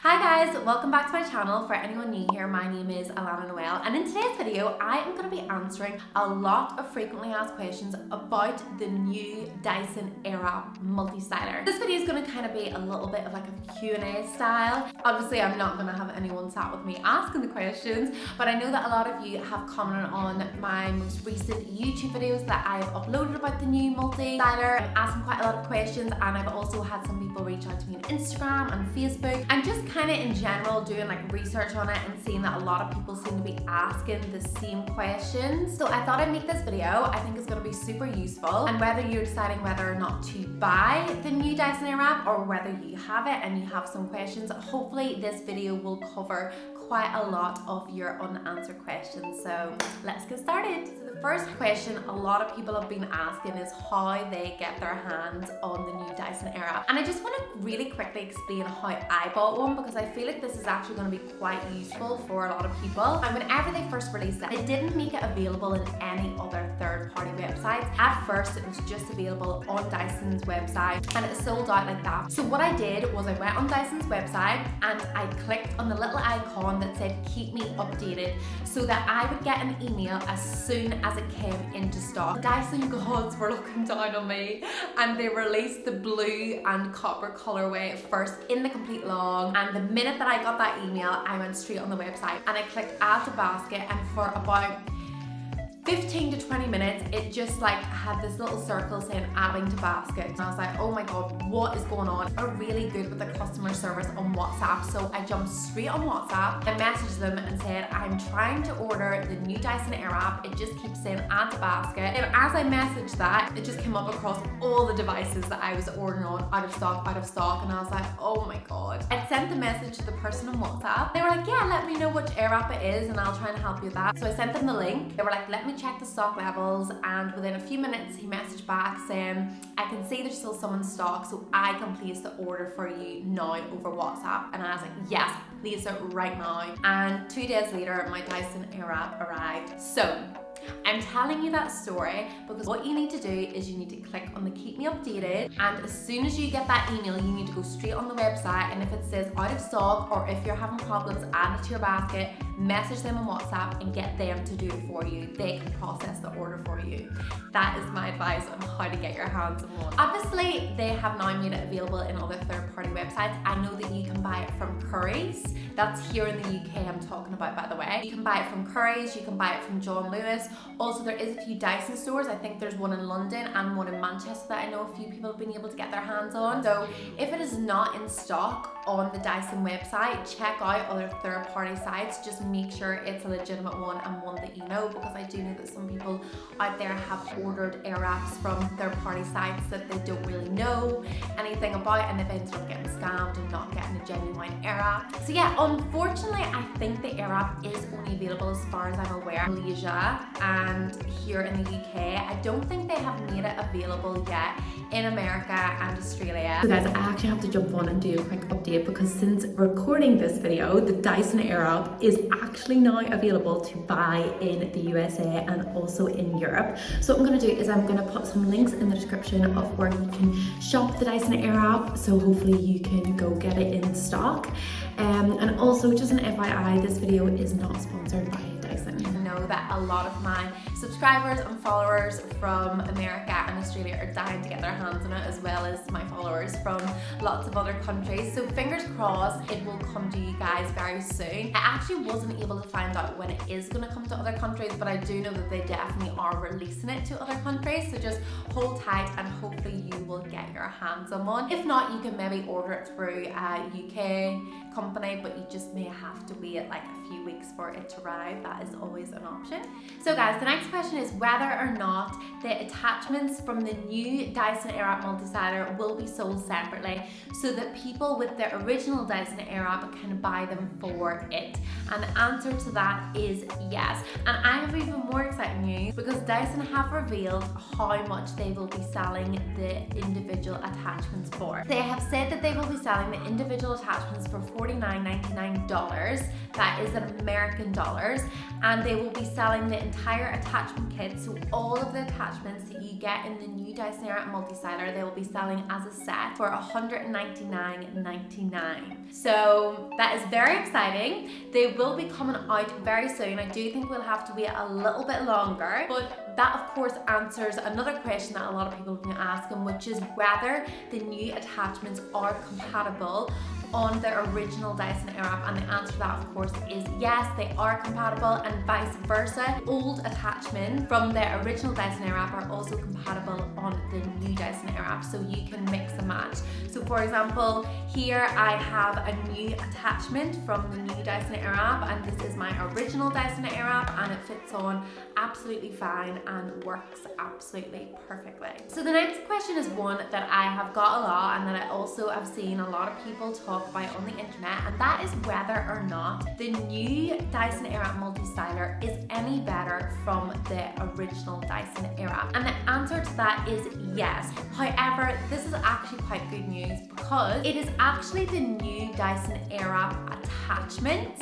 Hi guys, welcome back to my channel. For anyone new here, my name is Alana, and in today's video I am going to be answering a lot of frequently asked questions about the new Dyson Airwrap Multi-Styler. This video is going to kind of be a little bit of like a Q&A style. Obviously I'm not going to have anyone sat with me asking the questions, but I know that a lot of you have commented on my most recent YouTube videos that I've uploaded about the new Multi-Styler. I'm asking quite a lot of questions, and I've also had some people reach out to me on Instagram and Facebook, and just kind of in general doing like research on it and seeing that a lot of people seem to be asking the same questions. So I thought I'd make this video. I think it's going to be super useful, and whether you're deciding whether or not to buy the new Dyson Airwrap or whether you have it and you have some questions, hopefully this video will cover quite a lot of your unanswered questions. So let's get started. So the first question a lot of people have been asking is how they get their hands on the new Dyson Airwrap. And I just want to really quickly explain how I bought one, because I feel like this is actually going to be quite useful for a lot of people. And whenever they first released it, they didn't make it available in any other third-party websites. At first it was just available on Dyson's website, and it sold out like that. So what I did was I went on Dyson's website and I clicked on the little icon that said keep me updated, so that I would get an email as soon as it came into stock. The Dyson gods were looking down on me, and they released the blue and copper colorway first in the complete long. And the minute that I got that email, I went straight on the website and I clicked add to basket, and for about 15 to 20 minutes, it just like had this little circle saying adding to basket. And I was like, oh my god, what is going on? Are really good with the customer service on WhatsApp. So I jumped straight on WhatsApp and messaged them and said, I'm trying to order the new Dyson Airwrap. It just keeps saying add to basket. And as I messaged that, it just came up across all the devices that I was ordering on, out of stock. And I was like, oh my god. I sent the message to the person on WhatsApp. They were like, yeah, let me know which Airwrap it is and I'll try and help you with that. So I sent them the link. They were like, let me check the stock levels, and within a few minutes he messaged back saying, I can see there's still some in stock, so I can place the order for you now over WhatsApp. And I was like, yes, place it right now. And 2 days later my Dyson Airwrap arrived. So I'm telling you that story because what you need to do is you need to click on the keep me updated, and as soon as you get that email you need to go straight on the website, and if it says out of stock or if you're having problems, add it to your basket, message them on WhatsApp and get them to do it for you. They can process the order for you. That is my advice on how to get your hands on one. Obviously they have now made it available in other third-party websites. I know that you can buy it from Currys. That's here in the UK I'm talking about, by the way. You can buy it from Currys, you can buy it from John Lewis. Also, there is a few Dyson stores. I think there's one in London and one in Manchester that I know a few people have been able to get their hands on. So if it is not in stock on the Dyson website, check out other third-party sites. Just make sure it's a legitimate one and one that you know, because I do know that some people out there have ordered Airwraps from third-party sites that they don't really know anything about, and they've ended up getting scammed and not getting a genuine Airwrap. So yeah, unfortunately I think the Airwrap is only available, as far as I'm aware, in Malaysia and here in the UK. I don't think they have made it available yet in America and Australia. So guys, I actually have to jump on and do a quick update, because since recording this video, the Dyson Airwrap is actually now available to buy in the USA and also in Europe. So what I'm going to do is I'm going to put some links in the description of where you can shop the Dyson Airwrap, so hopefully you can go get it in stock. And also, just an FYI, this video is not sponsored by Dyson. I know that a lot of my subscribers and followers from America and Australia are dying to get their hands on it, as well as my followers from lots of other countries. So fingers crossed it will come to you guys very soon. I actually wasn't able to find out when it is going to come to other countries, but I do know that they definitely are releasing it to other countries. So just hold tight and hopefully you will get your hands on one. If not, you can maybe order it through a UK company, but you just may have to wait like a few weeks for it to arrive. That is always an option. So guys, the next question is whether or not the attachments from the new Dyson Airwrap Multi-Styler will be sold separately, so that people with the original Dyson Airwrap can buy them for it. And the answer to that is yes. And I have even more exciting news, because Dyson have revealed how much they will be selling the individual attachments for. They have said that they will be selling the individual attachments for $49.99. That is in American dollars. And and they will be selling the entire attachment kit. So all of the attachments that you get in the new Dyson Airwrap Multi-Styler, they will be selling as a set for $199.99. So that is very exciting. They will be coming out very soon. I do think we'll have to wait a little bit longer, but that of course answers another question that a lot of people have been asking, which is whether the new attachments are compatible on the original Dyson Airwrap, and the answer to that of course is yes, they are compatible, and vice versa. Old attachments from the original Dyson Airwrap are also compatible on the new Dyson Airwrap, so you can mix and match. So for example, here I have a new attachment from the new Dyson Airwrap, and this is my original Dyson Airwrap, and it fits on absolutely fine and works absolutely perfectly. So the next question is one that I have got a lot, and that I also have seen a lot of people talk about on the internet, and that is whether or not the new Dyson Airwrap Multi-Styler is any better from the original Dyson Airwrap. And the answer to that is yes. However, this is actually quite good news, because it is actually the new Dyson Airwrap attachments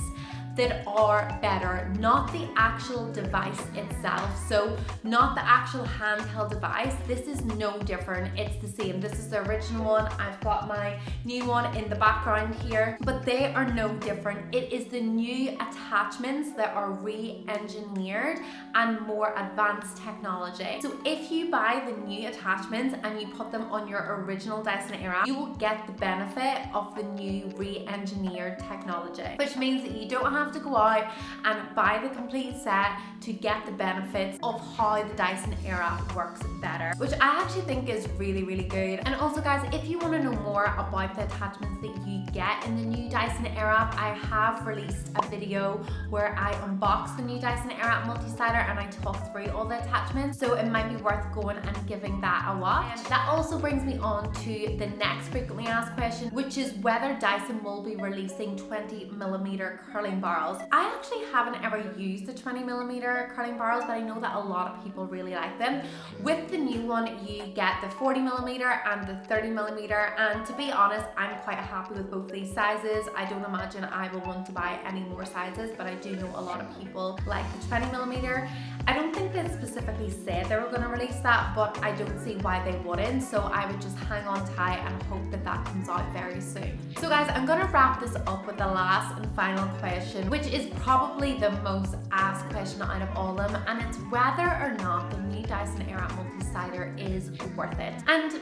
that are better, not the actual device itself. So not the actual handheld device. This is no different, it's the same. This is the original one. I've got my new one in the background here, but they are no different. It is the new attachments that are re-engineered and more advanced technology. So if you buy the new attachments and you put them on your original Dyson Airwrap, you will get the benefit of the new re-engineered technology, which means that you don't have to go out and buy the complete set to get the benefits of how the Dyson Airwrap works better, which I actually think is really, really good. And also guys, if you want to know more about the attachments that you get in the new Dyson Airwrap, I have released a video where I unbox the new Dyson Airwrap Multi-Styler and I talk through all the attachments, so it might be worth going and giving that a watch. And that also brings me on to the next frequently asked question, which is whether Dyson will be releasing 20mm curling barrels. I actually haven't ever used the 20mm curling barrels, but I know that a lot of people really like them. With the new one, you get the 40mm and the 30mm, and to be honest, I'm quite happy with both these sizes. I don't imagine I will want to buy any more sizes, but I do know a lot of people like the 20mm. I don't think they specifically said they were going to release that, but I don't see why they wouldn't, so I would just hang on tight and hope that that comes out very soon. So guys, I'm going to wrap this up with the last and final question, which is probably the most asked question out of all of them, and it's whether or not the new Dyson Airwrap Multi-Styler is worth it. And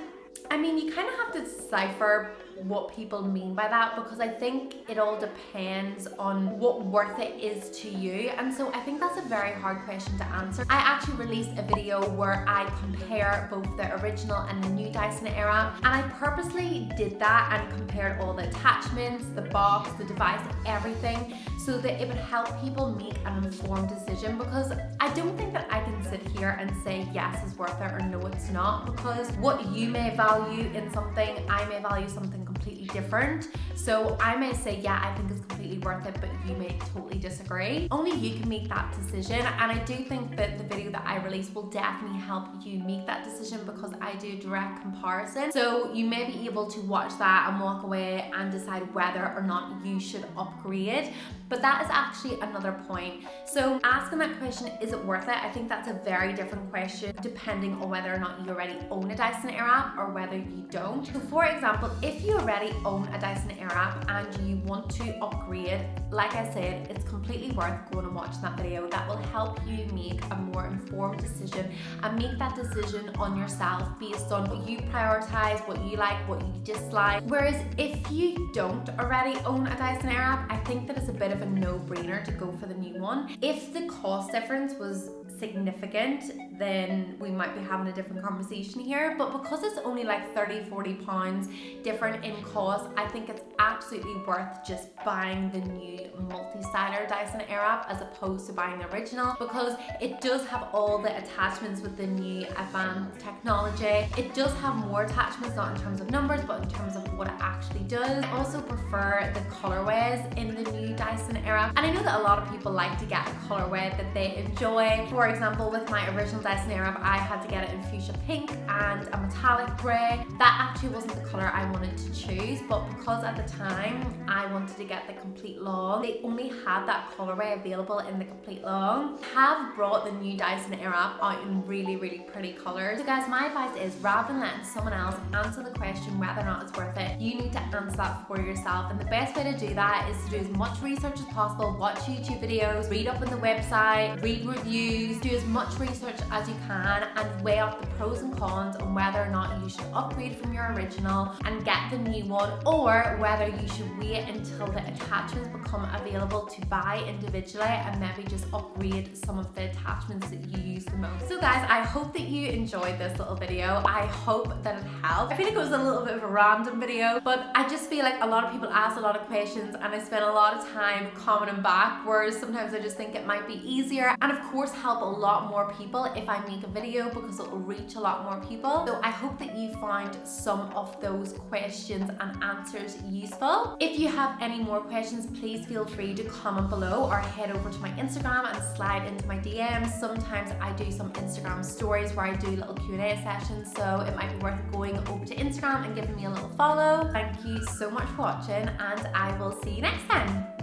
I mean, you kind of have to decipher what people mean by that, because I think it all depends on what worth it is to you, and so I think that's a very hard question to answer. I actually released a video where I compare both the original and the new Dyson Airwrap, and I purposely did that and compared all the attachments, the box, the device, everything, so that it would help people make an informed decision, because I don't think that I can sit here and say yes, it's worth it, or no, it's not, because what you may value in something, I may value something completely different. So I may say, yeah, I think it's completely worth it, but you may totally disagree. Only you can make that decision, and I do think that the video that I release will definitely help you make that decision, because I do direct comparison. So you may be able to watch that and walk away and decide whether or not you should upgrade. But that is actually another point. So asking that question, is it worth it? I think that's a very different question depending on whether or not you already own a Dyson Airwrap or whether you don't. So for example, if you already own a Dyson Airwrap and you want to upgrade, like I said, it's completely worth going and watching that video. That will help you make a more informed decision and make that decision on yourself based on what you prioritize, what you like, what you dislike. Whereas if you don't already own a Dyson Airwrap, I think that it's a bit of a no-brainer to go for the new one. If the cost difference was significant, then we might be having a different conversation here, but because it's only like 30-40 pounds different in cost, I think it's absolutely worth just buying the new Multi-Styler Dyson Airwrap as opposed to buying the original, because it does have all the attachments with the new advanced technology. It does have more attachments, not in terms of numbers, but in terms of what it actually does. I also prefer the colorways in the new Dyson Airwrap, and I know that a lot of people like to get a colorway that they enjoy. For example, with my original Dyson Airwrap, I had to get it in fuchsia pink and a metallic grey. That actually wasn't the colour I wanted to choose, but because at the time I wanted to get the complete long. They only had that colorway available in the complete long. Have brought the new Dyson Airwrap out in really, really pretty colors. So guys, my advice is rather than letting someone else answer the question whether or not it's worth it, you need to answer that for yourself. And the best way to do that is to do as much research as possible, watch YouTube videos, read up on the website, read reviews, do as much research as you can, and weigh up the pros and cons on whether or not you should upgrade from your original and get the new one, or whether you should wait until the attachments become available to buy individually and maybe just upgrade some of the attachments that you use the most. So guys, I hope that you enjoyed this little video. I hope that it helped. I feel like it was a little bit of a random video, but I just feel like a lot of people ask a lot of questions and I spend a lot of time commenting back, whereas sometimes I just think it might be easier and of course help a lot more people if I make a video, because it will reach a lot more people. So I hope that you found some of those questions and answers useful. If you have any more questions, please feel free to comment below or head over to my Instagram and slide into my DMs. Sometimes I do some Instagram stories where I do little Q&A sessions, so it might be worth going over to Instagram and giving me a little follow. Thank you so much for watching, and I will see you next time.